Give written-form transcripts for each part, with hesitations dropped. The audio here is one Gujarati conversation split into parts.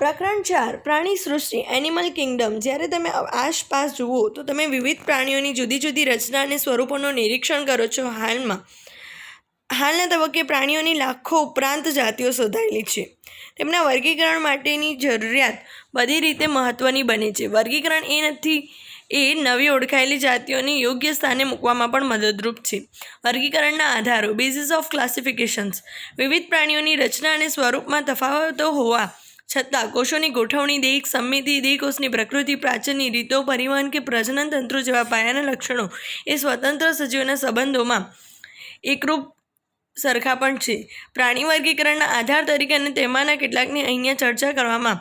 પ્રકરણ 4 પ્રાણી સૃષ્ટિ એનિમલ કિંગડમ. જ્યારે તમે આસપાસ જુઓ તો તમે વિવિધ પ્રાણીઓની જુદી જુદી રચના અને સ્વરૂપોનું નિરીક્ષણ કરો છો. હાલના તબક્કે પ્રાણીઓની લાખો ઉપરાંત જાતિઓ શોધાયેલી છે. તેમના વર્ગીકરણ માટેની જરૂરિયાત બધી રીતે મહત્વની બને છે. વર્ગીકરણ એ નવી ઓળખાયેલી જાતિઓને યોગ્ય સ્થાને મૂકવામાં પણ મદદરૂપ છે. વર્ગીકરણના આધારો બેઝિસ ઓફ ક્લાસિફિકેશન્સ. વિવિધ પ્રાણીઓની રચના અને સ્વરૂપમાં તફાવતો હોવા છતાં કોષોની ગોઠવણી, દેહ સમમિતિ, દેહકોષની પ્રકૃતિ, પાચનની રીતો, પરિવહન કે પ્રજનન તંત્રો જેવા પાયાના લક્ષણો એ સ્વતંત્ર સજીવોના સંબંધોમાં એકરૂપ સરખા પણ છે. પ્રાણી વર્ગીકરણના આધાર તરીકે અને તેમાંના કેટલાકની અહીંયા ચર્ચા કરવા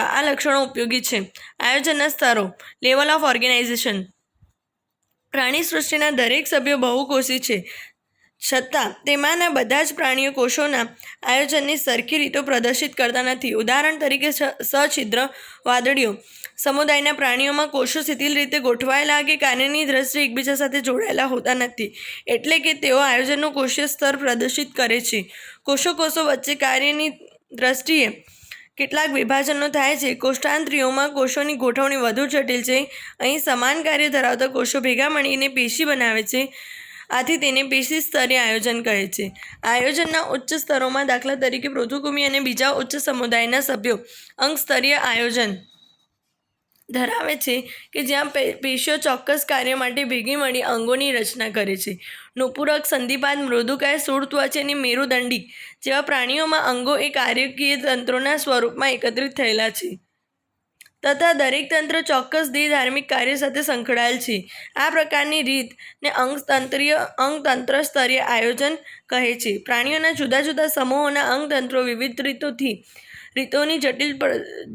આ લક્ષણો ઉપયોગી છે. આયોજનના સ્તરો. Level of organisation. પ્રાણી સૃષ્ટિના દરેક સભ્યો બહુકોષી છે, છતાં તેમાંના બધા જ પ્રાણીઓ કોષોના આયોજનની સરખી રીતો પ્રદર્શિત કરતા નથી. ઉદાહરણ તરીકે સછિદ્ર વાદળીઓ સમુદાયના પ્રાણીઓમાં કોષો શિથિલ રીતે ગોઠવાયેલા કે કાર્યની દ્રષ્ટિએ એકબીજા સાથે જોડાયેલા હોતા નથી, એટલે કે તેઓ આયોજનનું કોષીય સ્તર પ્રદર્શિત કરે છે. કોષો વચ્ચે કાર્યની દ્રષ્ટિએ કેટલાક વિભાજનો થાય છે. કોષાંતરીઓમાં કોષોની ગોઠવણી વધુ જટિલ છે. અહીં સમાન કાર્ય ધરાવતા કોષો ભેગા મળીને પેશી બનાવે છે, આથી તેને પેશી સ્તરીય આયોજન કહે છે. આયોજનના ઉચ્ચ સ્તરોમાં દાખલા તરીકે પૃથુકૃમિ અને બીજા ઉચ્ચ સમુદાયના સભ્યો અંગ સ્તરીય આયોજન ધરાવે છે કે જ્યાં પેશીઓ ચોક્કસ કાર્ય માટે ભેગી મળી અંગોની રચના કરે છે. નુપુરક, સંધિપાદ, મૃદુકાય, સ્થૂળત્વચી અને મેરુદંડી જેવા પ્રાણીઓમાં અંગો એ કાર્યકીય તંત્રોના સ્વરૂપમાં એકત્રિત થયેલા છે તથા દરેક તંત્ર ચોક્કસ ધાર્મિક કાર્ય સાથે સંકળાયેલ છે. આ પ્રકારની રીતને અંગતંત્ર સ્તરીય આયોજન કહે છે. પ્રાણીઓના જુદા જુદા સમૂહોના અંગતંત્રો વિવિધ રીતોની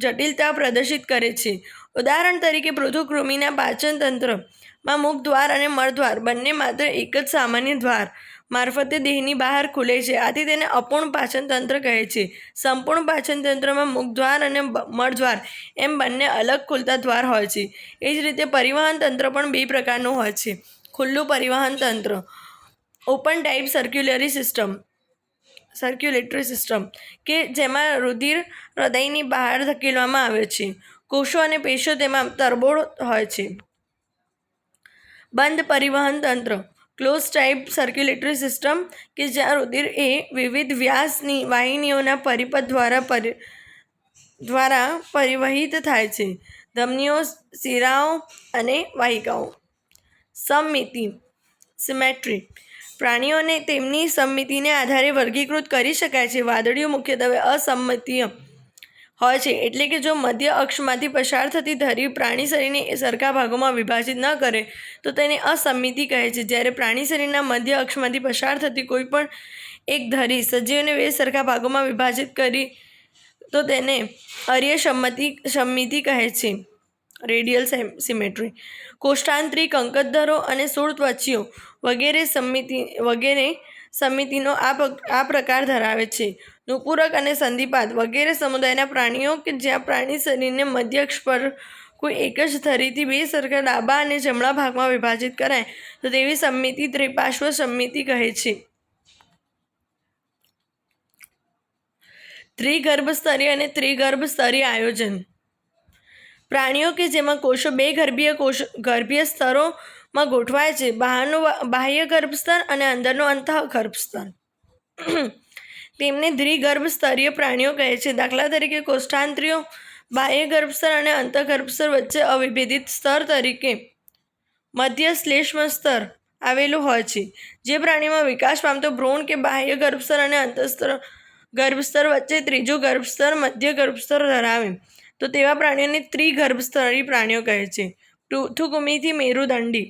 જટિલતા પ્રદર્શિત કરે છે. ઉદાહરણ તરીકે પૃથુકૃમિના પાચન તંત્રમાં મુખદ્વાર અને મળદ્વાર બંને માત્ર એક જ સામાન્ય દ્વાર મારફતે દેહની બહાર ખુલે છે, આથી તેને અપૂર્ણ પાચન તંત્ર કહે છે. સંપૂર્ણ પાચન તંત્રમાં મુખદ્વાર અને મળદ્વાર એમ બંને અલગ ખુલતા દ્વાર હોય છે. એ જ રીતે પરિવહન તંત્ર પણ બે પ્રકારનું હોય છે. ખુલ્લું પરિવહન તંત્ર ઓપન ટાઇપ સર્ક્યુલેટરી સિસ્ટમ કે જેમાં રુધિર હૃદયની બહાર ધકેલવામાં આવે છે. કોષો અને પેશીઓ તેમાં તરબોળ હોય છે. બંધ પરિવહન તંત્ર ક્લોઝ ટાઇપ સર્ક્યુલેટરી સિસ્ટમ કે જ્યાં રુધિર એ વિવિધ વ્યાસની વાહિનીઓના પરિપથ દ્વારા પરિવહિત થાય છે. ધમનીઓ, શિરાઓ અને વાહિકાઓ. સમમિતિ સિમેટ્રી. પ્રાણીઓને તેમની સમમિતિને આધારે વર્ગીકૃત કરી શકાય છે. વાદળીઓ મુખ્યત્વે અસમમિતીય હોય છે, એટલે કે જો મધ્ય અક્ષમાંથી પસાર થતી ધરી પ્રાણી શરીરને સરખા ભાગોમાં વિભાજિત ન કરે તો તેને અસમમિતિ કહે છે. જ્યારે પ્રાણી શરીરના મધ્ય અક્ષમાંથી પસાર થતી કોઈ પણ એક ધરી સજીવને બે સરખા ભાગોમાં વિભાજિત કરી તો તેને અર્ય સમમિતિ કહે છે. Radial symmetry. કોષ્ઠાંતરી, કંકતધરો અને સ્થૂળત્વચીઓ વગેરે સમમિતિનો આ પ્રકાર ધરાવે છે. નુપુરક અને સંધિપાદ વગેરે સમુદાયના પ્રાણીઓ કે જ્યાં પ્રાણી શરીરને મધ્ય અક્ષ પર કોઈ એક જ ધરીથી બે સરખા ડાબા અને જમણા ભાગમાં વિભાજિત કરાય તો તેવી સમમિતિ ત્રિપાર્શ્વ સમમિતિ કહે છે. દ્વિગર્ભસ્તરીય અને ત્રિગર્ભસ્તરીય આયોજન. પ્રાણીઓ કે જેમાં કોષો બે ગર્ભીય સ્તરોમાં ગોઠવાય છે, બહારનું બાહ્ય ગર્ભસ્તર અને અંદરનું અંતઃગર્ભસ્તર, તેમને દ્વિગર્ભસ્તરીય પ્રાણીઓ કહે છે. દાખલા તરીકે કોષ્ઠાંતરીઓ બાહ્ય ગર્ભસ્તર અને અંતઃગર્ભસ્તર વચ્ચે અવિભેદિત સ્તર તરીકે મધ્ય શ્લેષ્મ સ્તર આવેલું હોય છે. જે પ્રાણીમાં વિકાસ પામતો ભ્રૂણ કે બાહ્ય ગર્ભસ્તર અને ગર્ભસ્તર વચ્ચે ત્રીજું ગર્ભસ્તર મધ્ય ગર્ભસ્તર ધરાવે તો તેવા પ્રાણીઓને ત્રિગર્ભસ્તરી પ્રાણીઓ કહે છે. પૃથુકૃમિથી મેરુદંડી.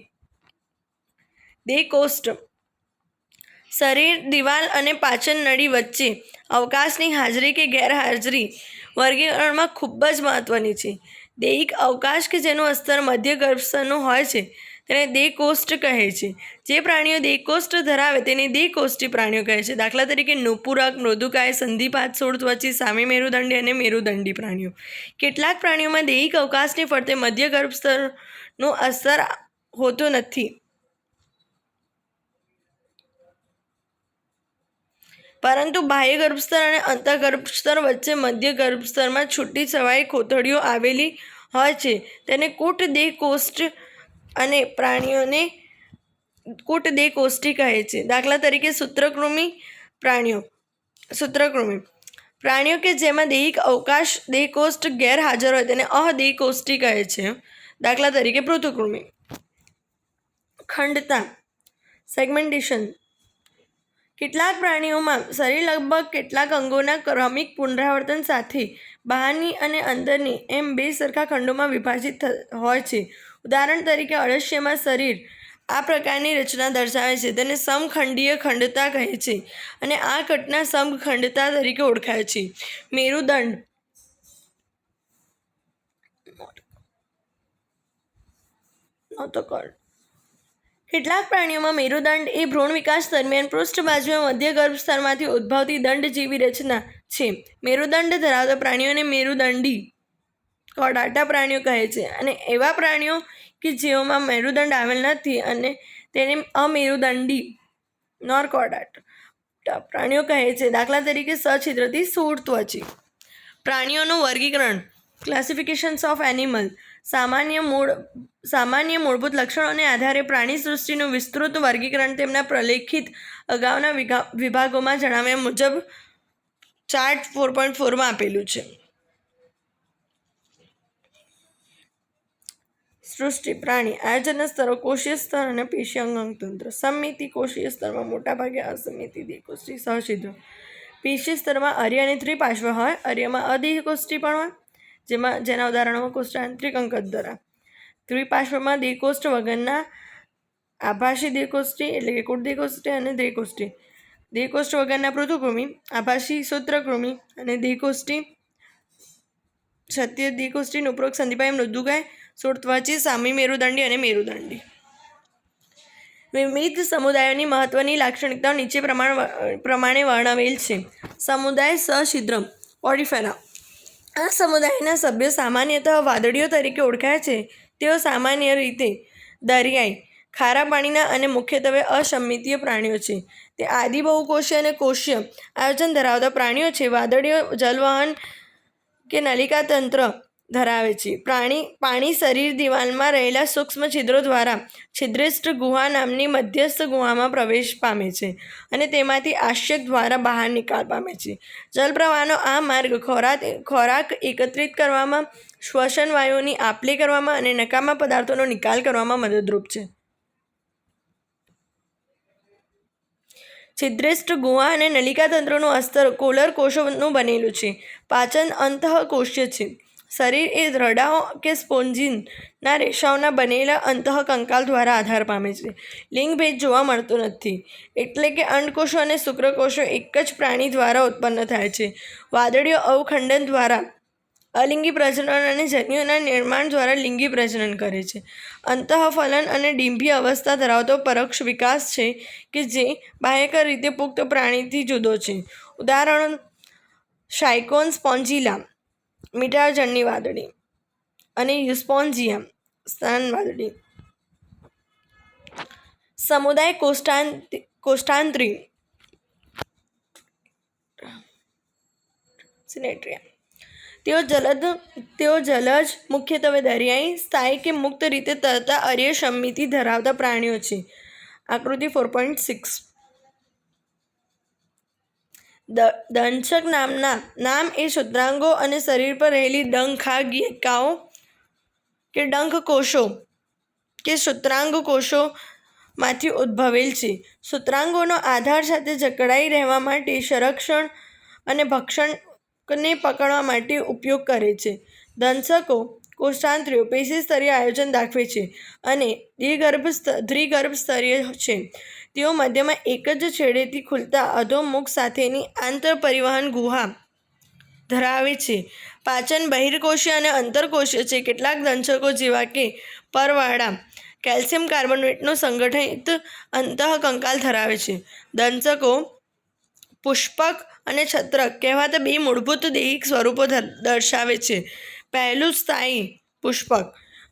દેહકોષ્ઠ. શરીર, દિવાલ અને પાચન નળી વચ્ચે અવકાશની હાજરી કે ગેરહાજરી વર્ગીકરણમાં ખૂબ જ મહત્વની છે. દૈહિક અવકાશ કે જેનું સ્તર મધ્ય ગર્ભસ્તરનું હોય છે તેને દેહકોષ્ઠ કહે છે. જે પ્રાણીઓ દેહકોષ્ઠ ધરાવે તેને દેહકોષ્ઠી પ્રાણીઓ કહે છે. દાખલા તરીકે નુપુરક, મૃદુકાય, સંધિપાદ, સ્થૂળત્વચી, સામી મેરુદંડી અને મેરુદંડી પ્રાણીઓ. કેટલાક પ્રાણીઓમાં દૈહિક અવકાશની ફરતે મધ્ય ગર્ભસ્તરનું અસ્તર હોતું નથી. પરંતુ બાહ્ય ગર્ભસ્તર અને અંતઃગર્ભસ્તર વચ્ચે મધ્ય ગર્ભસ્તરમાં છૂટી છવાઈ કોથળીઓ આવેલી હોય છે. તેને કૂટ દે કોષ્ઠ અને પ્રાણીઓને કૂટ દે કોષ્ઠી કહે છે. દાખલા તરીકે સૂત્રકૃમિ પ્રાણીઓ કે જેમાં દૈહિક અવકાશ દેહકોષ્ઠ ગેરહાજર હોય તેને અદેહકોષ્ઠી કહે છે. દાખલા તરીકે પૃથુકૃમિ. ખંડતા સેગમેન્ટેશન. કેટલાક પ્રાણીઓમાં શરીર લગભગ કેટલાક અંગોના ક્રમિક પુનરાવર્તન સાથે બહારની અને અંદરની એમ બે સરખા ખંડોમાં વિભાજિત હોય છે. ઉદાહરણ તરીકે અળસિયામાં શરીર આ પ્રકારની રચના દર્શાવે છે. તેને સમખંડીય ખંડતા કહે છે અને આ ઘટના સમખંડતા તરીકે ઓળખાય છે. મેરુદંડ કેટલાક પ્રાણીઓમાં મેરુદંડ એ ભ્રૂણ વિકાસ દરમિયાન પૃષ્ઠ બાજુએ મધ્ય ગર્ભસ્તરમાંથી ઉદ્ભવતી દંડ જેવી રચના છે. મેરુદંડ ધરાવતા પ્રાણીઓને મેરુદંડી કોર્ડાટા પ્રાણીઓ કહે છે અને એવા પ્રાણીઓ કે જેઓમાં મેરુદંડ આવેલ નથી અને તેને અમેરુદંડી નોનકોર્ડાટા પ્રાણીઓ કહે છે. દાખલા તરીકે સછિદ્રથી સ્થૂળત્વચી. પ્રાણીઓનું વર્ગીકરણ. Classifications of animal. સામાન્ય મૂળભૂત લક્ષણોને આધારે પ્રાણી સૃષ્ટિનું વિસ્તૃત વર્ગીકરણ તેમના પ્રલેખિત અગાઉના વિભાગોમાં જણાવ્યા મુજબ ચાર્ટ 4.4 આપેલું છે. સૃષ્ટિ. પ્રાણી આયોજનના સ્તરો. કોષીય સ્તર અને પેશી અંગતંત્ર. સમમિતિ. કોષીય સ્તરમાં મોટાભાગે અસમિતિ દ્વિકોષ્ઠી સહછિદ્રો. પેશી સ્તરમાં અર્ય અને ત્રિપાર્શ્વ હોય. અર્યમાં અદેહકોષ્ઠી પણ હોય જેના ઉદાહરણોમાં કોષ્ઠાંતરિક અંકતધરા. દ્વિપાર્શ્વમાં દ્વિકોષ્ઠ વગરના આભાસી દ્વિકોષ્ઠી એટલે કે કૂટ દ્વિકોષ્ઠી અને દ્વિકોષ્ઠી. દ્વિકોષ્ઠ વગરના પૃથુકૃમિ, આભાસી સૂત્રકૃમિ અને દ્વિકોષ્ઠી ક્ષત્રિય દ્વિકોષ્ઠી. ઉપરોક્ત સંધિપાઈ મૃદુકાય સ્થૂળત્વચી સામી મેરુદંડી અને મેરુદંડી. વિવિધ સમુદાયોની મહત્વની લાક્ષણિકતાઓ નીચે પ્રમાણે વર્ણવેલ છે. સમુદાય સછિદ્ર પોડીફેરા. આ સમુદાયના સભ્યો સામાન્યતઃ વાદળીઓ તરીકે ઓળખાય છે. તેઓ સામાન્ય રીતે દરિયાઈ, ખારા પાણીના અને મુખ્યત્વે અસમમિતીય પ્રાણીઓ છે. તે આદિબહુકોષીય અને કોષીય આયોજન ધરાવતા પ્રાણીઓ છે. વાદળીઓ જલવહન કે નલિકા તંત્ર ધરાવે છે. પાણી શરીર દિવાલમાં રહેલા સૂક્ષ્મ છિદ્રો દ્વારા છિદ્રિષ્ઠ ગુહા નામની મધ્યસ્થ ગુહામાં પ્રવેશ પામે છે અને તેમાંથી આશ્યક દ્વારા બહાર નિકાલ પામે છે. જલપ્રવાહનો આ માર્ગ ખોરાક એકત્રિત કરવામાં, શ્વસન વાયુઓની આપ-લે કરવામાં અને નકામા પદાર્થોનો નિકાલ કરવામાં મદદરૂપ છે. છિદ્રિષ્ઠ ગુહા અને નલિકા તંત્રનું અસ્તર કોલર કોષોનું બનેલું છે. પાચન અંતઃકોશીય છે. શરીર એ દ્રઢાઓ કે સ્પોન્જીનના રેસાઓના બનેલા અંતઃકંકાલ દ્વારા આધાર પામે છે. લિંગભેદ જોવા મળતો નથી, એટલે કે અંડકોષો અને શુક્રકોષો એક જ પ્રાણી દ્વારા ઉત્પન્ન થાય છે. વાદળીઓ અવખંડન દ્વારા અલિંગી પ્રજનન અને જન્યુઓના નિર્માણ દ્વારા લિંગી પ્રજનન કરે છે. અંતઃફલન અને ડિંભીય અવસ્થા ધરાવતો પરોક્ષ વિકાસ છે કે જે બાહ્યક રીતે પુખ્ત પ્રાણીથી જુદો છે. ઉદાહરણો શાઇકોન સ્પોન્જીલા મીઠાજળની વાદળી અને યુસ્પોન્જિયા સ્નાન વાદળી. સમુદાય કોષ્ઠાંતરી સિનેટ્રિયા. તેઓ જલજ, મુખ્યત્વે દરિયાઈ, સ્થાયી કે મુક્ત રીતે તરતા અર્ય સમમિતિ ધરાવતા પ્રાણીઓ છે. આકૃતિ 4.6. દંશક નામ એ સૂત્રાંગો અને શરીર પર રહેલી ડંખાગિકાઓ કે ડંખ કોષો કે સૂત્રાંગ કોષોમાંથી ઉદ્ભવેલ છે. સૂત્રાંગોનો આધાર સાથે જકડાઈ રહેવા માટે સંરક્ષણ અને ભક્ષણને પકડવા માટે ઉપયોગ કરે છે. દંશકો કોષ્ઠાંતરીઓ પેશી સ્તરીય આયોજન દાખવે છે અને દ્વિગર્ભ સ્તરીય છે. તેઓ મધ્યમાં એક જ છેડેથી ખુલતા અધોમુખ સાથેની આંતરપરિવહન ગુહા ધરાવે છે. પાચન બહિર્કોષીય અને અંતરકોષીય છે. કેટલાક દંશકો જેવા કે પરવાળા કેલ્શિયમ કાર્બોનેટનું સંગઠિત અંતઃકંકાલ ધરાવે છે. દંશકો પુષ્પક અને છત્રક કહેવાતા બે મૂળભૂત દૈહિક સ્વરૂપો દર્શાવે છે. પહેલું સ્થાયી પુષ્પક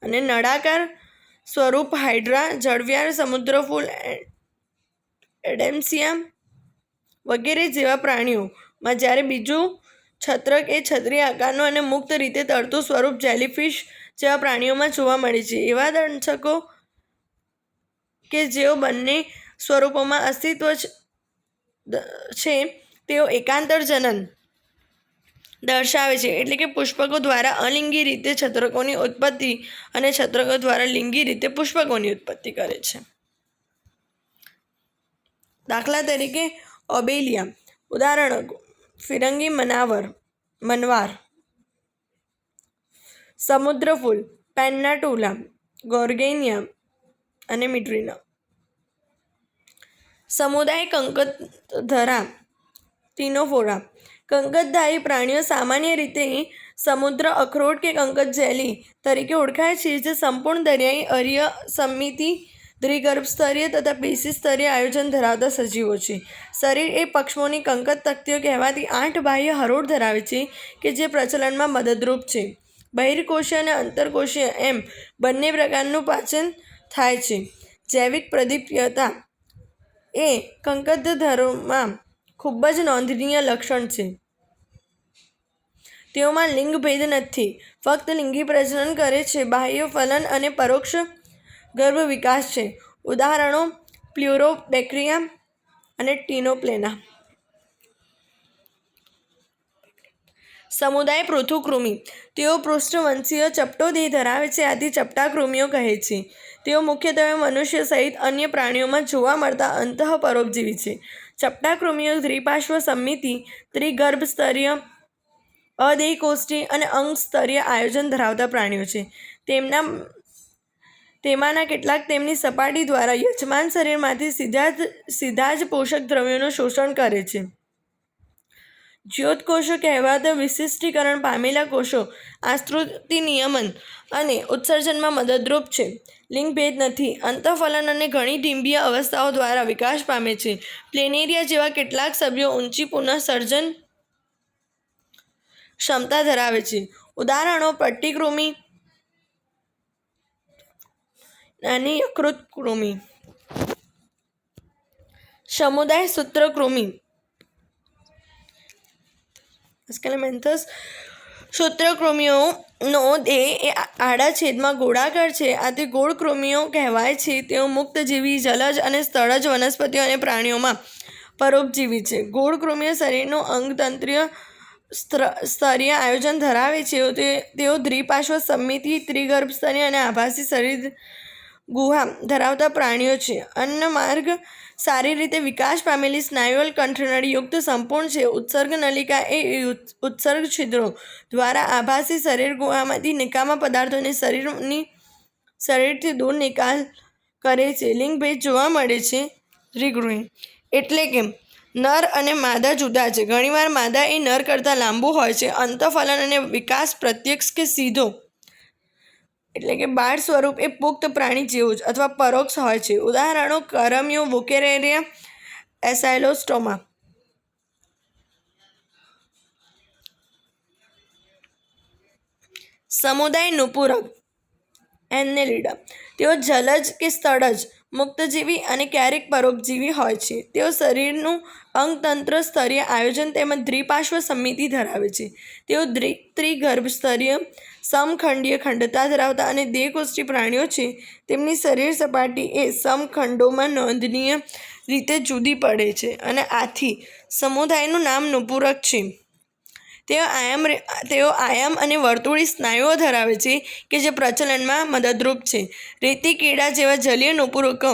અને નળાકાર સ્વરૂપ હાઇડ્રા, જળવ્યાર, સમુદ્રફૂલ, એડેમ્સિયા વગેરે જેવા પ્રાણીઓમાં, જ્યારે બીજું છત્રક એ છત્રી આકારનું અને મુક્ત રીતે તરતું સ્વરૂપ જેલીફિશ જેવા પ્રાણીઓમાં જોવા મળે છે. એવા દંશકો કે જેઓ બંને સ્વરૂપોમાં અસ્તિત્વ છે તેઓ એકાંતર જનન દર્શાવે છે, એટલે કે પુષ્પકો દ્વારા અલિંગી રીતે છત્રકોની ઉત્પત્તિ અને છત્રકો દ્વારા લિંગી રીતે પુષ્પકોની ઉત્પત્તિ કરે છે. દાખલા તરીકે ઓબેલિયા. ઉદાહરણો: ફિરંગી મનવાર, સમુદ્રફૂલ, પેન્નાટુલા, ગોર્ગેનિયા અને મિટ્રીના. સમુદાય કંકતધરા ટીનોફોરા. કંકતધારી પ્રાણીઓ સામાન્ય રીતે સમુદ્ર અખરોટ કે કંકત જેલી તરીકે ઓળખાય છે, જે સંપૂર્ણ દરિયાઈ અરીય સમમિતિ દ્વિગર્ભસ્તરીય તથા પેશીસ્તરીય આયોજન ધરાવતા સજીવો છે. શરીર એ પક્ષમોની કંકત તક્તિઓ કહેવાતી 8 બાહ્ય હરોળ ધરાવે છે કે જે પ્રચલનમાં મદદરૂપ છે. બહિર્કોષીય અને અંતરકોષીય એમ બંને પ્રકારનું પાચન થાય છે. જૈવિક પ્રદીપ્યતા એ કંકતધરોમાં ખૂબ જ નોંધનીય લક્ષણ છે. તેઓમાં લિંગભેદ નથી, ફક્ત લિંગી પ્રજનન કરે છે. બાહ્ય ફલન અને પરોક્ષ ગર્ભ વિકાસ છે. ઉદાહરણો: પ્લ્યુરોબેક્ટેરિયા અને ટીનોપ્લેના. સમુદાય પૃથુકૃમિ. તેઓ પૃષ્ઠવંશીય ચપટો દેહ ધરાવે છે, આથી ચપટા કૃમિઓ કહે છે. તેઓ મુખ્યત્વે મનુષ્ય સહિત અન્ય પ્રાણીઓમાં જોવા મળતા અંતઃપરોપજીવી છે. ચપટા કૃમિઓ દ્વિપાર્શ્વ સમમિતિ, ત્રિગર્ભસ્તરીય, અદેહકોષ્ઠી અને અંગસ્તરીય આયોજન ધરાવતા પ્રાણીઓ છે. તેમાંના કેટલાક તેમની સપાટી દ્વારા યજમાન શરીરમાંથી સીધા જ પોષક દ્રવ્યોનું શોષણ કરે છે. જ્યોતકોષો કહેવાતા વિશિષ્ટીકરણ પામેલા કોષો આશ્રુતિ નિયમન અને ઉત્સર્જનમાં મદદરૂપ છે. લિંગભેદ નથી. અંતઃફલન અને ઘણી ડિંભીય અવસ્થાઓ દ્વારા વિકાસ પામે છે. પ્લેનેરિયા જેવા કેટલાક સભ્યો ઊંચી પુનઃસર્જન ક્ષમતા ધરાવે છે. ઉદાહરણો: પટ્ટીકૃમિ, નાની યકૃત કૃમિ. સમુદાય સૂત્રકૃમિ. સ્કેલેમેન્થસ. સૂત્રકૃમિઓનો દેહ એ આડા છેદમાં ગોળાકાર છે, આથી ગોળ કૃમિઓ કહેવાય છે. તેઓ મુક્તજીવી, જલજ અને સ્થળજ વનસ્પતિઓ અને પ્રાણીઓમાં પરોપજીવી છે. ગોળ કૃમિઓ શરીરનું અંગતંત્રીય સ્તરીય આયોજન ધરાવે છે. તેઓ દ્વિપાર્શ્વ સમમિતિ, ત્રિગર્ભસ્તરીય અને આભાસી શરીર ગુહા ધરાવતા પ્રાણીઓ છે. અન્નમાર્ગ સારી રીતે વિકાસ પામેલી સ્નાયુલ કંઠનળીયુક્ત સંપૂર્ણ છે. ઉત્સર્ગ નલિકા એ ઉત્સર્ગ છિદ્રો દ્વારા આભાસી શરીર ગુહામાંથી નિકામા પદાર્થોને શરીરથી દૂર નિકાલ કરે છે. લિંગભેદ જોવા મળે છે. દ્વિગૃહી એટલે કે નર અને માદા જુદા છે. ઘણીવાર માદા એ નર કરતાં લાંબુ હોય છે. અંતઃફલન અને વિકાસ પ્રત્યક્ષ કે સીધો એટલે કે બાળ સ્વરૂપ એ પુખ્ત પ્રાણી જેવું જ અથવા પરોક્ષ હોય છે. ઉદાહરણો: કરમીઓ, વુકેરેરિયા, એસાયલોસ્ટોમા. સમુદાય નુપુરક એન્નેલિડા. તેઓ જલજ કે સ્થળજ, મુક્તજીવી અને ક્યારેક પરોપજીવી હોય છે. તેઓ શરીરનું અંગતંત્ર સ્તરીય આયોજન તેમજ દ્વિપાર્શ્વ સમમિતિ ધરાવે છે. તેઓ ત્રિગર્ભસ્તરીય, સમખંડીય ખંડતા ધરાવતા અને દેહકોષ્ઠી પ્રાણીઓ છે. તેમની શરીર સપાટી એ સમખંડોમાં નોંધનીય રીતે જુદી પડે છે અને આથી સમુદાયનું નામ નુપુરક છે. તેઓ આયામ અને વર્તુળી સ્નાયુઓ ધરાવે છે કે જે પ્રચલનમાં મદદરૂપ છે. રેતી કીડા જેવા જલીય નુપુરકો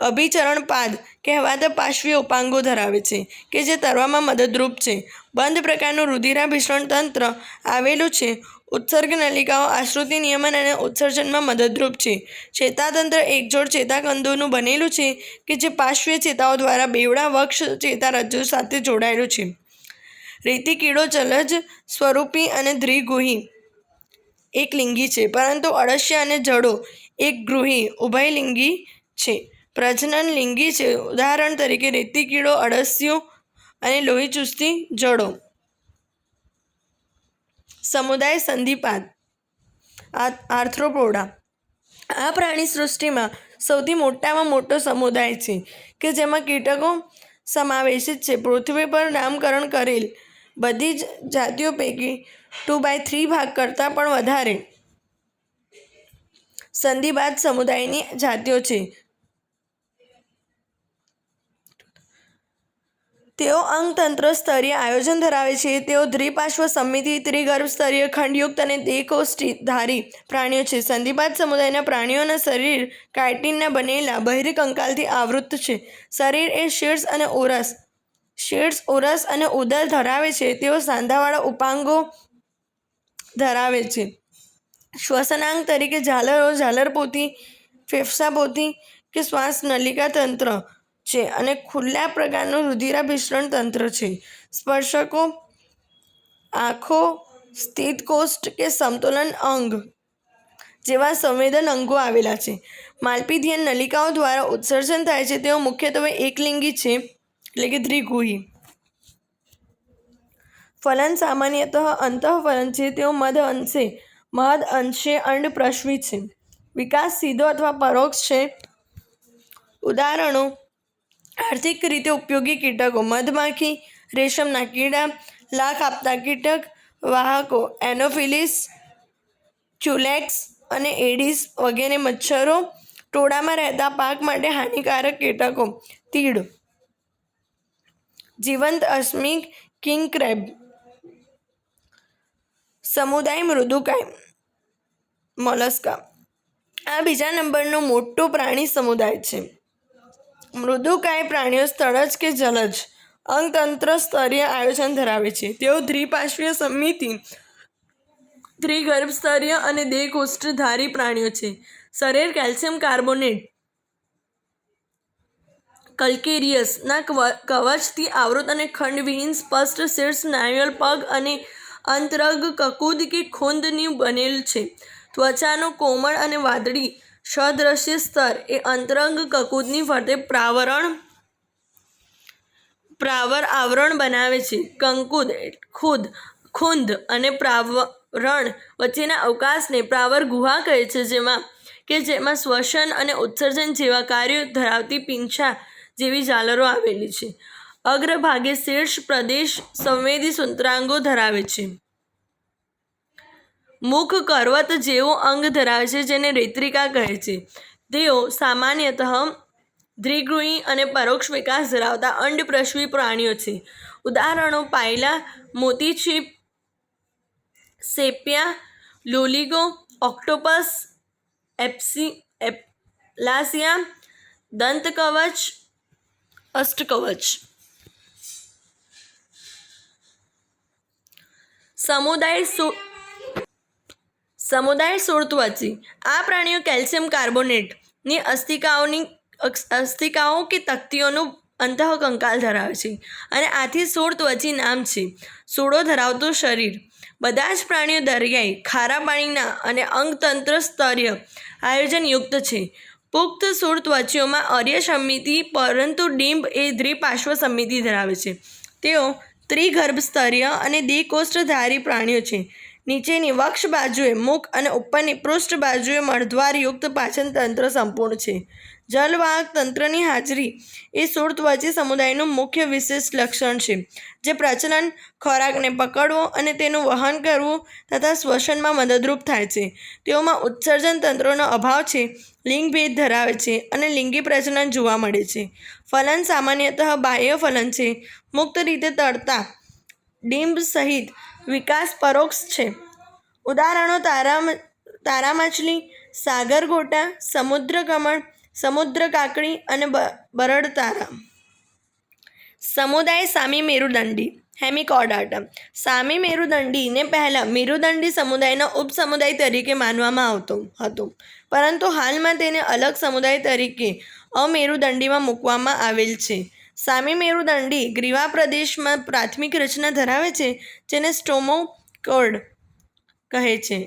અભિચરણપાદ કહેવાતા પાર્શ્વીય ઉપાંગો ધરાવે છે કે જે તરવામાં મદદરૂપ છે. બંધ પ્રકારનું રુધિરાભિસરણ તંત્ર આવેલું છે. ઉત્સર્ગ નલિકાઓ આશ્રુતિ નિયમન અને ઉત્સર્જનમાં મદદરૂપ છે. ચેતાતંત્ર એકજોડ ચેતાકંદોનું બનેલું છે કે જે પાર્શ્વીય ચેતાઓ દ્વારા બેવડા વક્ષ ચેતારજ્જુ સાથે જોડાયેલું છે. રેતી કીડો જલજ સ્વરૂપી અને દ્વિગૃહી એકલિંગી છે, પરંતુ અળસિયા અને જડો એકગૃહી ઉભયલિંગી છે. પ્રજનન લિંગી છે. ઉદાહરણ તરીકે રેતી કીડો, અળસિયું અને લોહીચૂસતી જડો. સમુદાય સંધિપાદ આર્થ્રોપોડા. આ પ્રાણી સૃષ્ટિમાં સૌથી મોટામાં મોટો સમુદાય છે કે જેમાં કીટકો સમાવેશિત છે. પૃથ્વી પર નામકરણ કરેલ બધી જ જાતિઓ પૈકી 2/3 ભાગ કરતાં પણ વધારે સંધિબાદ સમુદાયની જાતિઓ છે. તેઓ અંગતંત્ર સ્તરીય આયોજન ધરાવે છે. તેઓ દ્વિપાર્શ્વ સમમિતિ, ત્રિગર્ભ સ્તરીય ખંડયુક્ત અને દેહકોષ્ઠધારી પ્રાણીઓ છે. સંધિપાદ સમુદાયના પ્રાણીઓના શરીર કાઇટિનના બનેલા બહિર્કંકાલથી આવૃત છે. શરીર એ શીર્ષ ઉરસ અને ઉદર ધરાવે છે. તેઓ સાંધાવાળા ઉપાંગો ધરાવે છે. શ્વસનાંગ તરીકે ઝાલરો, ઝાલરપોથી, ફેફસાપોથી કે શ્વાસ નલિકા તંત્ર છે અને ખુલ્લા પ્રકારનું રુધિરાભિસરણ તંત્ર છે. સ્પર્શકો, આંખો, સ્થિતકોષ્ઠ કે સમતોલન અંગ જેવા સંવેદન અંગો આવેલા છે. માલપીધિયન નલિકાઓ દ્વારા ઉત્સર્જન થાય છે. તેઓ મુખ્યત્વે એકલિંગી છે, એટલે કે દ્વિગુહી. ફલન સામાન્યતઃ અંતઃફલન છે. તેઓ મહદ અંશે અંડપ્રસવી છે. વિકાસ સીધો અથવા પરોક્ષ છે. ઉદાહરણો: આર્થિક રીતે ઉપયોગી કીટકો: મધમાખી, રેશમના કીડા, લાખ આપતા કીટક, વાહકો એનોફિલિસ, ક્યુલેક્સ અને એડિસ વગેરે. મચ્છરો: ટોળામાં રહેતા પાક માટે હાનિકારક કીટકો, તીડ. જીવંત અશ્મિક, કિંગ ક્રેબ. સમુદાય મૃદુકાય મોલસ્કા: આ બીજા નંબરનો મોટો પ્રાણી સમુદાય છે. મૃદુકાય પ્રાણીઓ સ્થળજ કે જલજ અંગતંત્ર સ્તરીય આયોજન ધરાવે છે. તેઓ દ્વિપાર્શ્વીય સમમિતિ, ત્રિગર્ભ સ્તરીય અને દેહકોષ્ઠધારી પ્રાણીઓ છે. શરીર કેલ્શિયમ કાર્બોનેટ કલ્કેરિયસ ના કવચથી આવૃત અને ખંડવિહીન સ્પષ્ટ શીર્ષ, નારિયેળ પગ અને અંતરંગ કકુદ કે ખુંદનું બનેલ છે. ત્વચાનું કોમળ અને વાદળી સદૃશ્ય સ્તર એ અંતરંગ કકુદની ફરતે આવરણ બનાવે છે. કંકુદ, ખુંદ અને પ્રાવરણ વચ્ચેના અવકાશને પ્રાવર ગુહા કહે છે, જેમાં શ્વસન અને ઉત્સર્જન જેવા કાર્યો ધરાવતી પીંછા જેવી ઝાલરો આવેલી છે. અગ્રભાગે શીર્ષ પ્રદેશ સંવેદી સૂત્રાંગો ધરાવે છે. મુખ કરવત જેવું અંગ ધરાવે છે, જેને રેત્રિકા કહે છે. તેઓ સામાન્યતઃ દ્વિગુહી અને પરોક્ષ વિકાસ ધરાવતા અંડપ્રસવી પ્રાણીઓ છે. ઉદાહરણો: પાયલા, મોતીછીપ, સેપિયા, લોલિગો, ઓક્ટોપસ, એપ્લાસિયા, દંતકવચ, અષ્ટકવચ. સમુદાય સૂળત્વચી: આ પ્રાણીઓ કેલ્શિયમ કાર્બોનેટની અસ્થિકાઓ કે તકતીઓનું અંતઃકંકાલ ધરાવે છે અને આથી સૂળત્વચી નામ છે. સૂળો ધરાવતું શરીર: બધા જ પ્રાણીઓ દરિયાઈ, ખારા પાણીના અને અંગતંત્ર સ્તરીય આયોજન યુક્ત છે. પુખ્ત સૂળત્વચીઓમાં આર્ય સમમિતિ, પરંતુ ડિંબ એ દ્વિપાર્શ્વ સમમિતિ ધરાવે છે. તેઓ ત્રિગર્ભ સ્તરીય અને દેહકોષ્ઠધારી પ્રાણીઓ છે. નીચેની વક્ષ બાજુએ મુખ અને ઉપરની પૃષ્ઠ બાજુએ મળદ્વારયુક્ત પાચનતંત્ર સંપૂર્ણ છે. જલવાહક તંત્રની હાજરી એ સૂળત્વચી સમુદાયનું મુખ્ય વિશિષ્ટ લક્ષણ છે, જે પ્રજનન, ખોરાકને પકડવો અને તેનું વહન કરવું તથા શ્વસનમાં મદદરૂપ થાય છે. તેઓમાં ઉત્સર્જન તંત્રનો અભાવ છે, લિંગભેદ ધરાવે છે અને લિંગી પ્રજનન જોવા મળે છે. ફલન સામાન્યતઃ બાહ્ય ફલન છે. મુક્ત રીતે તરતા ડિંબ સહિત વિકાસ પરોક્ષ છે. ઉદાહરણો: તારા માછલી, સાગર ગોટા, સમુદ્ર કમળ, સમુદ્ર કાકડી અને બરડ તારા. સમુદાય સામી મેરુદંડી હેમિકોર્ડાટા: સામી મેરુદંડીને પહેલાં મેરુદંડી સમુદાયના ઉપસમુદાય તરીકે માનવામાં આવતો હતો, પરંતુ હાલમાં તેને અલગ સમુદાય તરીકે અમેરુદંડીમાં મૂકવામાં આવેલ છે. સામી મેરુદંડી ગ્રીવા પ્રદેશમાં પ્રાથમિક રચના ધરાવે છે, જેને સ્ટોમોકોર્ડ કહે છે.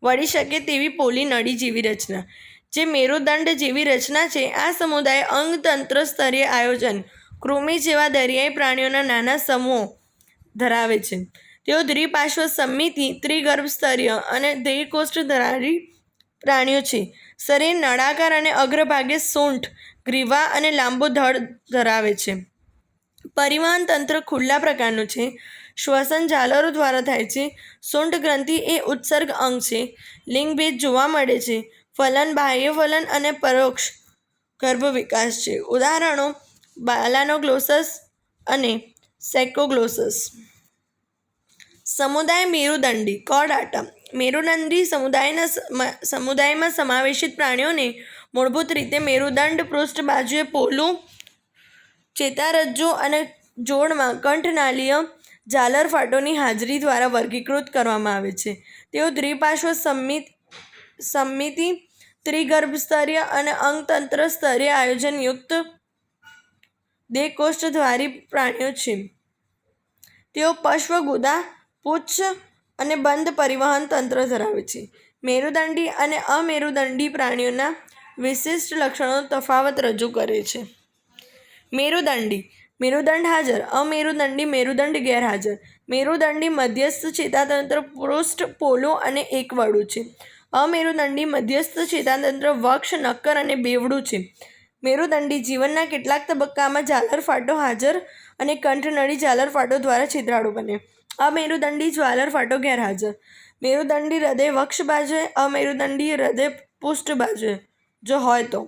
વળી શકે તેવી પોલી નળી જેવી રચના, જે મેરુદંડ જેવી રચના છે. આ સમુદાય અંગતંત્ર સ્તરીય આયોજન કૃમિ જેવા દરિયાઈ પ્રાણીઓના નાના સમૂહો ધરાવે છે. તેઓ દ્વિપાર્શ્વ સમમિતિ, ત્રિગર્ભ સ્તરીય અને દેહકોષ્ઠધારી પ્રાણીઓ છે. શરીર નળાકાર અને અગ્રભાગે સૂંઠ, ગ્રીવા અને લાંબો ધડ ધરાવે છે. પરિવહન તંત્ર ખુલ્લા પ્રકારનું છે. શ્વસન ઝાલરો દ્વારા થાય છે. સૂંઠ ગ્રંથિ એ ઉત્સર્ગ અંગ છે. લિંગભેદ જોવા મળે છે. ફલન બાહ્ય ફલન અને પરોક્ષ ગર્ભ વિકાસ છે. ઉદાહરણો બાલાનોગ્લોસસ અને સેકોગ્લોસસ. સમુદાય મેરુદંડી કોર્ડાટા. મેરુદંડી સમુદાયમાં સમાવેશિત પ્રાણીઓને મૂળભૂત રીતે મેરુદંડ પૃષ્ઠ બાજુએ પોલું ચેતારજ્જુ અને જોડમાં કંઠનાલીય ઝાલર ફાટોની હાજરી દ્વારા વર્ગીકૃત કરવામાં આવે છે. તેઓ દ્વિપાર્શ્વ સમમિતિ ત્રિગર્ભ સ્તરીય અને અંગતંત્ર સ્તરીય આયોજનયુક્ત દેહકોષ્ઠધારી પ્રાણીઓ છે. તેઓ પશ્ચગુદા પુચ્છ અને બંધ પરિવહન તંત્ર ધરાવે છે. મેરુદંડી અને અમેરુદંડી પ્રાણીઓના વિશિષ્ટ લક્ષણો તફાવત રજૂ કરે છે. મેરુદંડી મેરુદંડ હાજર. અમેરુદંડી મેરુદંડ ગેરહાજર. મેરુદંડી મધ્યસ્થ ચેતાતંત્ર પૃષ્ઠ પોલું અને એકવળું છે. અમેરુદંડી મધ્યસ્થ ચેતાતંત્ર વક્ષ નક્કર અને બેવડું છે. મેરુદંડી જીવનના કેટલાક તબક્કામાં ઝાલર ફાટો હાજર અને કંઠનળી ઝાલર ફાટો દ્વારા છિદ્રાળુ બને. અમેરુદંડી જ્વાલર ફાટો ગેરહાજર. મેરુદંડી હૃદય વક્ષ બાજુએ. અમેરુદંડી હૃદય પૃષ્ઠ બાજુએ જો હોય તો.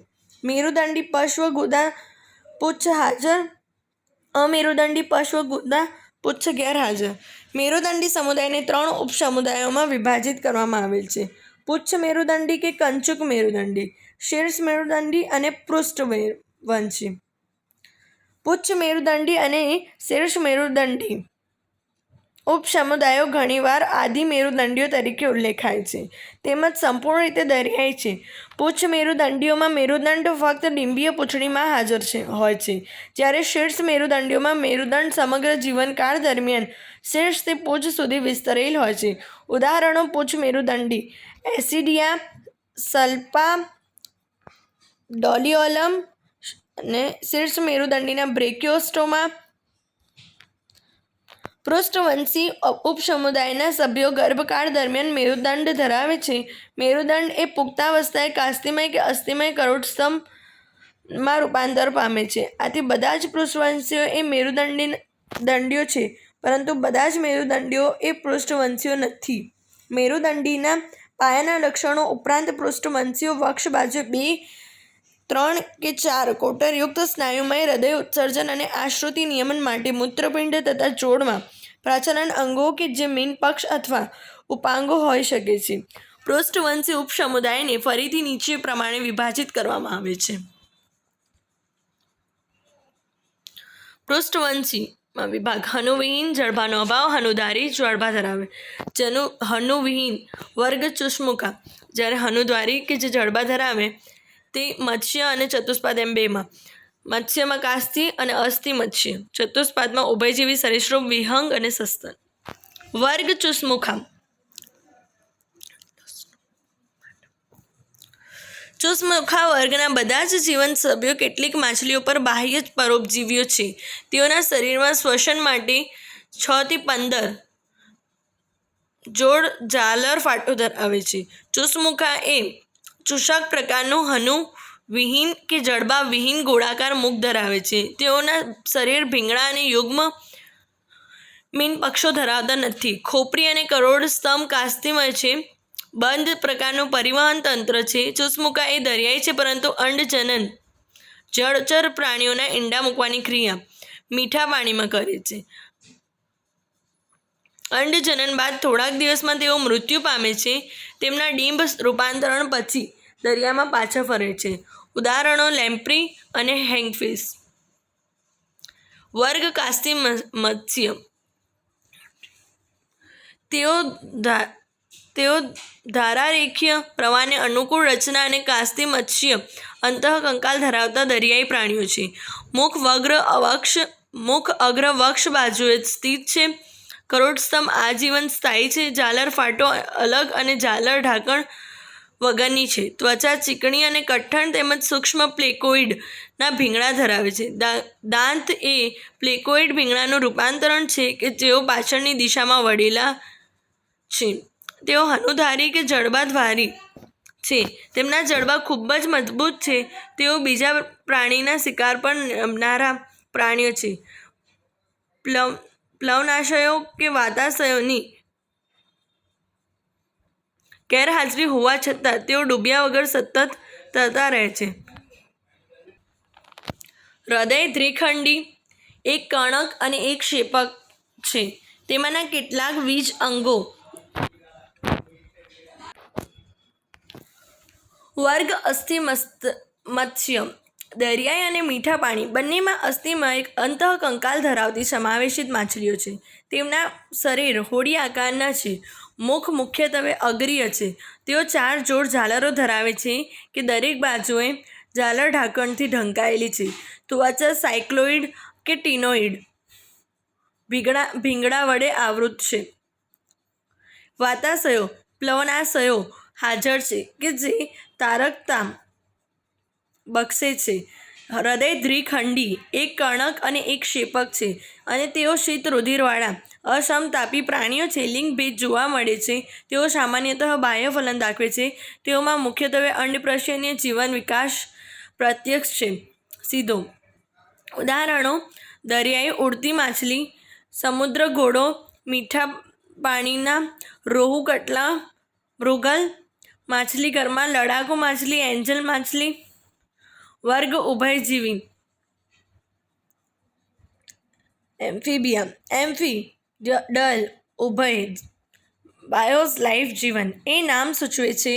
મેરુદંડી પશ્ચગુદા પુચ્છ હાજર. અમેરુદંડી પશ્ચગુદા પુચ્છ ગેરહાજર. મેરુદંડી સમુદાયને 3 ઉપસમુદાયોમાં વિભાજિત કરવામાં આવેલ છે. પુચ્છ મેરુદંડી કે કંચુક મેરુદંડી, શીર્ષ મેરુદંડી અને પૃષ્ઠવંશી. પુચ્છ મેરુદંડી અને શીર્ષ મેરુદંડી ઉપસમુદાયો ઘણીવાર આદિ મેરુદંડીઓ તરીકે ઉલ્લેખાય છે તેમજ સંપૂર્ણ રીતે દરિયાઈ છે. પુચ્છ મેરુદંડીઓમાં મેરુદંડ ફક્ત ડિંબીય પૂંછડીમાં હાજર હોય છે, જ્યારે શીર્ષ મેરુદંડીઓમાં મેરુદંડ સમગ્ર જીવનકાળ દરમિયાન શીર્ષથી પૂંછ સુધી વિસ્તરેલ હોય છે. ઉદાહરણો પુચ્છ મેરુદંડી એસિડિયા સલ્પા ડોલિયોલમ અને શીર્ષ મેરુદંડીના બ્રેકિયોસ્ટોમા. પૃષ્ઠવંશી ઉપસમુદાયના સભ્યો ગર્ભકાળ દરમિયાન મેરુદંડ ધરાવે છે. મેરુદંડ એ પુખ્તાવસ્થાએ કાસ્તિમય કે અસ્થિમય કરોડસ્તંભમાં રૂપાંતર પામે છે. આથી બધા જ પૃષ્ઠવંશીઓ એ મેરુદંડીઓ છે, પરંતુ બધા જ મેરુદંડીઓ એ પૃષ્ઠવંશીઓ નથી. મેરુદંડીના પાયાના લક્ષણો ઉપરાંત પૃષ્ઠવંશીઓ વક્ષ બાજુએ 2, 3 કે 4 કોટરયુક્ત સ્નાયુમય હૃદય ઉત્સર્જન અને આશ્રુતિ નિયમન માટે મૂત્રપિંડ તથા જોડમાં પ્રચલન અંગો કે જે મીનપક્ષ અથવા ઉપાંગો હોઈ શકે છે. પૃષ્ઠવંશી ઉપસમુદાયને ફરીથી નીચે પ્રમાણે વિભાજિત કરવામાં આવે છે. પૃષ્ઠવંશીમાં વિભાગ. હનુવિહીન જડબાનો અભાવ. હનુધારી જડબા ધરાવે. હનુવિહીન વર્ગ ચુષ્મુખા. જ્યારે હનુધારી કે જે જડબા ધરાવે તે મત્સ્ય અને ચતુષ્પાદ એમ બેમાં. મત્સ્યમાં કાસ્તિ અને અસ્થિ મત્સ્ય. ચતુષ્પાદમાં ઉભયજીવી સરીસૃપ વિહંગ અને સસ્તન. વર્ગ ચુષ્મુખા. ચુષ્મુખા વર્ગના બધા જ જીવંત સભ્યો કેટલીક માછલીઓ પર બાહ્ય પરોપજીવીઓ છે. તેઓના શરીરમાં શ્વસન માટે 6 થી 15 જોડ ઝાલર ફાટો ધરાવે છે. ચુષ્મુખા એ ચૂષક પ્રકારનું હનુવિહીન કે જડબા વિહીન ગોળાકાર મુખ ધરાવે છે. તેઓના શરીર ભીંગડા અને યુગ્મ મીનપક્ષો ધરાવતા નથી. ખોપરી અને કરોડસ્તંભ કાસ્તિમય છે. બંધ પ્રકારનું પરિવહન તંત્ર છે. ચુષ્મુખા એ દરિયાઈ છે, પરંતુ અંડજનન જળચર પ્રાણીઓના ઈંડા મૂકવાની ક્રિયા મીઠા પાણીમાં કરે છે. અંડજનન બાદ થોડાક દિવસમાં તેઓ મૃત્યુ પામે છે. તેમના ડિંબ રૂપાંતરણ પછી દરિયામાં પાછા ફરે છે. ઉદાહરણો લેમ્પ્રી અને હેંગફિશ. વર્ગ કાસ્તિ મત્સ્ય. તેઓ ધારારેખીય પ્રવાહને અનુકૂળ રચના અને કાસ્તિ મત્સ્ય અંતઃકંકાલ ધરાવતા દરિયાઈ પ્રાણીઓ છે. મુખ અગ્ર વક્ષ બાજુએ સ્થિત છે. કરોડસ્તંભ આજીવન સ્થાયી છે. ઝાલર ફાટો અલગ અને ઝાલર ઢાંકણ વગરની છે. ત્વચા ચીકણી અને કઠણ તેમજ સૂક્ષ્મ પ્લેકોઇડના ભીંગડા ધરાવે છે. દાંત એ પ્લેકોઇડ ભીંગડાનું રૂપાંતરણ છે કે જેઓ પાછળની દિશામાં વળેલા છે. તેઓ હનુધારી કે જડબાધારી છે. તેમના જડબા ખૂબ જ મજબૂત છે. તેઓ બીજા પ્રાણીના શિકાર પર નમનારા પ્રાણીઓ છે. પ્લવનાશયો કે વાતાશયોની ગેરહાજરી હોવા છતાં તેઓ ડૂબ્યા વગર સતત તરતા રહે છે. હૃદય દ્વિખંડી, એક કણક અને એક ક્ષેપક છે. તેમાંના કેટલાક વીજ અંગો વર્ગ અસ્થિ મત્સ્ય, દરિયાઈ અને મીઠા પાણી બંનેમાં અસ્થિમાં એક અંતઃકંકાલ ધરાવતી સમાવેશિત માછલીઓ છે. તેમના શરીર હોડી આકારના છે. મુખ મુખ્યત્વે અગ્રીય છે. તેઓ 4 જોડ ઝાલરો ધરાવે છે કે દરેક બાજુએ ઝાલર ઢાંકણથી ઢંકાયેલી છે. ત્વચા સાયક્લોઇડ કે ટીનોઇડ ભીંગડા વડે આવૃત છે. વાતાશયો પ્લવનાશયો હાજર છે કે જે તારકતા બક્ષે છે. હૃદય દ્વિખંડી, એક કણક અને એક ક્ષેપક છે અને તેઓ શીત રુધિરવાળા અસમતાપી પ્રાણીઓ છે. લિંગભેદ જોવા મળે છે. તેઓ સામાન્યતઃ બાહ્ય ફલન દાખવે છે. તેઓમાં મુખ્યત્વે અંડપ્રાશનીય જીવન વિકાસ પ્રત્યક્ષ છે. સીધો ઉદાહરણો: દરિયાઈ ઉડતી માછલી, સમુદ્ર ઘોડો, મીઠા પાણીના રોહુ, કટલા, મૃગલ, માછલીઘરમાં લડાકુ માછલી, એન્જલ માછલી. વર્ગ ઉભયજીવી. એમ્ફીબિયા, એમ્ફી ડલ, ઉભય. બાયોસ લાઇફ જીવન. એ નામ સૂચવે છે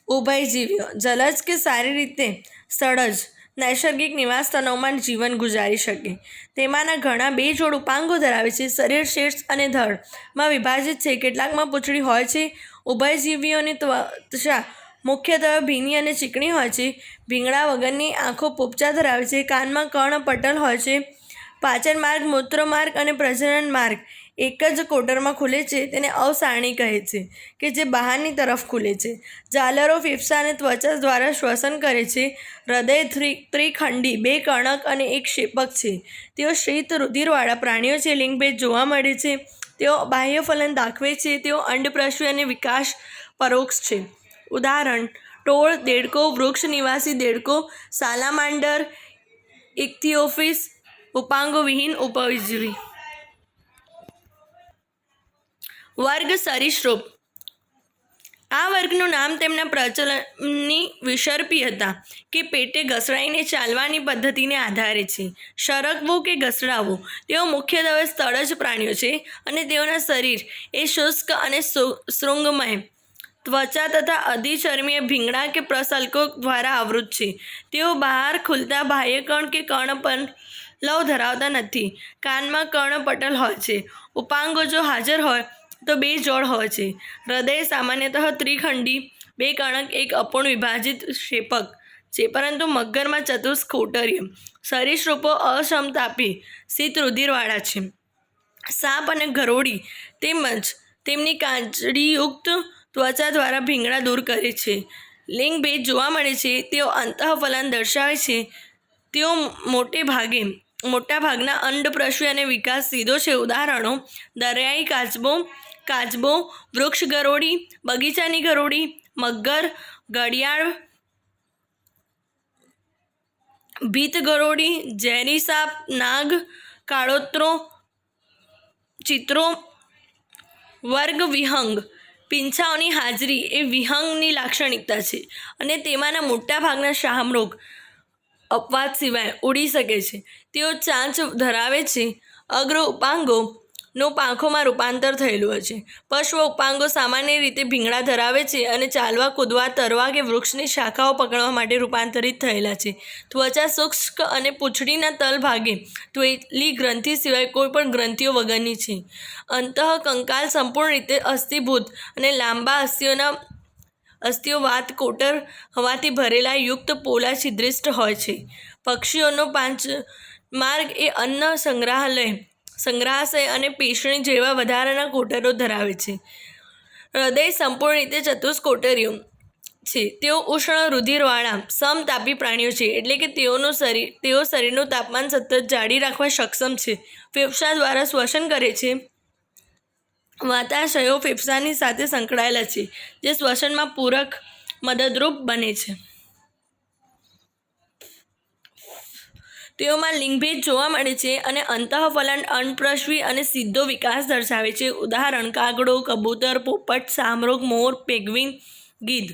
ઉભયજીવીઓ જલજ કે સારી રીતે સળજ નૈસર્ગિક નિવાસસ્થાનોમાં જીવન ગુજારી શકે. તેમાંના ઘણા 2 જોડ ઉપાંગો ધરાવે છે. શરીર શીર્ષ અને ધડમાં વિભાજિત છે. કેટલાકમાં પૂંછડી હોય છે. ઉભયજીવીઓની ત્વચા મુખ્યત્વે ભીની અને ચીકણી હોય છે. ભીંગડા વગરની આંખો પોપચા ધરાવે છે. કાનમાં કર્ણપટલ હોય છે. પાચન માર્ગ, મૂત્રમાર્ગ અને પ્રજનન માર્ગ એક જ કોટરમાં ખુલે છે. તેને અવસારણી કહે છે કે જે બહારની તરફ ખુલે છે. ઝાલરો ફેફસા અને ત્વચા દ્વારા શ્વસન કરે છે. હૃદય ત્રિખંડી, 2 કણક અને એક ક્ષેપક છે. તેઓ શીત રુધિરવાળા પ્રાણીઓ છે. લિંગભેદ જોવા મળે છે. તેઓ બાહ્ય ફલન દાખવે છે. તેઓ અંડપ્રાશય અને વિકાસ પરોક્ષ છે. ઉદાહરણ: ટોળ, દેડકો, વૃક્ષ નિવાસી દેડકો, સાલામાન્ડર, ઇખ્થિયોફિસ. ઉપાંગો વિહીન ઉભયજીવી. વર્ગ સરીસૃપ. આ વર્ગનું નામ તેમના પ્રચલનની વિસર્પી હતા કે પેટે ઘસડાઈને ચાલવાની પદ્ધતિને આધારે છે. સરકવું કે ઘસડાવું. તેઓ મુખ્યત્વે સ્થળજ પ્રાણીઓ છે અને તેઓના શરીર એ શુષ્ક અને શૃંગમય ત્વચા તથા અધિચર્મીય ભીંગડા કે પ્રસલ્કો દ્વારા આવૃત છે. તેઓ બહાર ખુલતા બાહ્યકણ કે કર્ણપટલ ધરાવતા નથી. કાનમાં કર્ણપટલ હોય છે. ઉપાંગો જો હાજર હોય તો 2 જોડ હોય છે. હૃદય સામાન્યતઃ ત્રિખંડી, 2 કણક, એક અપૂર્ણ વિભાજિત ક્ષેપક છે, પરંતુ મગરમાં ચતુષ્કોટરીય. સરીસૃપો અસમતાપી, શીત રુધિરવાળા છે. સાપ અને ગરોળી તેમજ તેમની કાંચડીયુક્ત ત્વચા દ્વારા ભીંગડા દૂર કરે છે. લિંગભેદ જોવા મળે છે. તેઓ અંતઃફલન દર્શાવે છે. તેઓ મોટાભાગના અંડપ્રાશય અને વિકાસ સીધો છે. ઉદાહરણો: દરિયાઈ કાચબો, વૃક્ષ ગરોળી, બગીચાની ગરોળી, મગર, ઘડિયાળ, ભીત ગરોળી, ઝેરી સાપ, નાગ, કાળોતરો, ચિત્રો. વર્ગ વિહંગ. પીંછાઓની હાજરી એ વિહંગની લાક્ષણિકતા છે અને તેમાંના મોટાભાગના શાહમૃગ અપવાદ સિવાય ઉડી શકે છે. તેઓ ચાંચ ધરાવે છે. અગ્ર ઉપાંગોનું પાંખોમાં રૂપાંતર થયેલું હોય છે. પશ્વ ઉપાંગો સામાન્ય રીતે ભીંગડા ધરાવે છે અને ચાલવા, કૂદવા, તરવા કે વૃક્ષની શાખાઓ પકડવા માટે રૂપાંતરિત થયેલા છે. ત્વચા શુષ્ક અને પૂંછડીના તલભાગે ત્વેલી ગ્રંથિ સિવાય કોઈપણ ગ્રંથિઓ વગરની છે. અંતઃકંકાલ સંપૂર્ણ રીતે અસ્થિભૂત અને લાંબા અસ્થિઓ વાતકોટર હવાથી ભરેલા યુક્ત પોલા છિદ્રિષ્ઠ હોય છે. પક્ષીઓનો પાંચમાર્ગ એ અન્ન સંગ્રહાશય અને પેષણી જેવા વધારાના કોટરો ધરાવે છે. હૃદય સંપૂર્ણ રીતે ચતુષ્કોટરીય છે. તેઓ ઉષ્ણ રુધિરવાળા સમતાપી પ્રાણીઓ છે, એટલે કે તેઓ શરીરનું તાપમાન સતત જાળવી રાખવા સક્ષમ છે. ફેફસા દ્વારા શ્વસન કરે છે. વાતાશયો ફેફસાની સાથે સંકળાયેલા છે, જે શ્વસનમાં પૂરક મદદરૂપ બને છે. તેઓમાં લિંગભેદ જોવા મળે છે અને અંતઃફલન અનપ્રસવી અને સીધો વિકાસ દર્શાવે છે. ઉદાહરણ: કાગડો, કબૂતર, પોપટ, શામરોગ, મોર, પેંગ્વિન, ગીધ.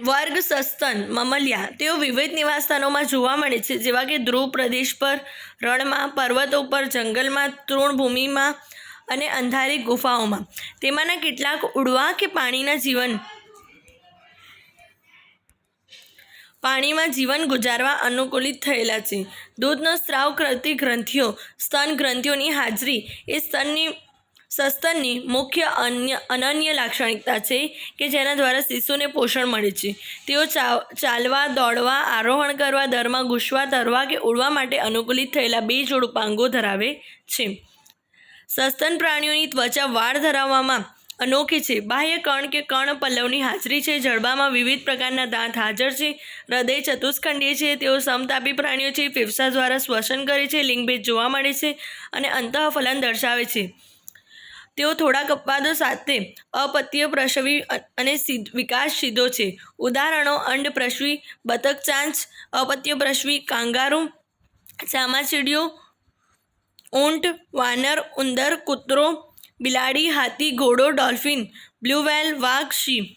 વર્ગ સસ્તન મમલિયા. તેઓ વિવિધ નિવાસસ્થાનોમાં જોવા મળે છે, જેવા કે ધ્રુવ પ્રદેશ પર, રણમાં, પર્વતો પર, જંગલમાં, તૃણભૂમિમાં અને અંધારી ગુફાઓમાં. તેમાંના કેટલાક ઉડવા કે પાણીમાં જીવન ગુજારવા અનુકૂલિત થયેલા છે. દૂધનો સ્રાવ કરતી ગ્રંથિઓ. સ્તન ગ્રંથિઓની હાજરી એ સસ્તનની મુખ્ય અનન્ય લાક્ષણિકતા છે કે જેના દ્વારા શિશુને પોષણ મળે છે. તેઓ ચાલવા, દોડવા, આરોહણ કરવા, દરમાં ઘૂસવા, તરવા કે ઉડવા માટે અનુકૂલિત થયેલા 2 જોડ ઉપાંગો ધરાવે છે. સસ્તન પ્રાણીઓની ત્વચા વાળ ધરાવવામાં અનોખી છે. બાહ્ય કણ કે કર્ણપલ્લવની હાજરી છે. જડબામાં વિવિધ પ્રકારના દાંત હાજર છે. હૃદય ચતુષ્ખંડીય છે. તેઓ સમતાપી પ્રાણીઓ છે. ફેફસા દ્વારા શ્વસન કરે છે. લિંગભેદ જોવા મળે છે અને અંતઃફલન દર્શાવે છે. તેઓ થોડાક અપવાદો સાથે અપત્યપ્રસવી અને વિકાસ સીધો છે. ઉદાહરણો: અંડપ્રસવી બતક, ચાંચ. અપત્યપ્રસવી કાંગારૂ, ચામાચીડિયું, ઊંટ, વાનર, ઉંદર, કૂતરો, બિલાડી, હાથી, ઘોડો, ડોલ્ફિન, બ્લુ વ્હેલ, વાઘ, સિંહ.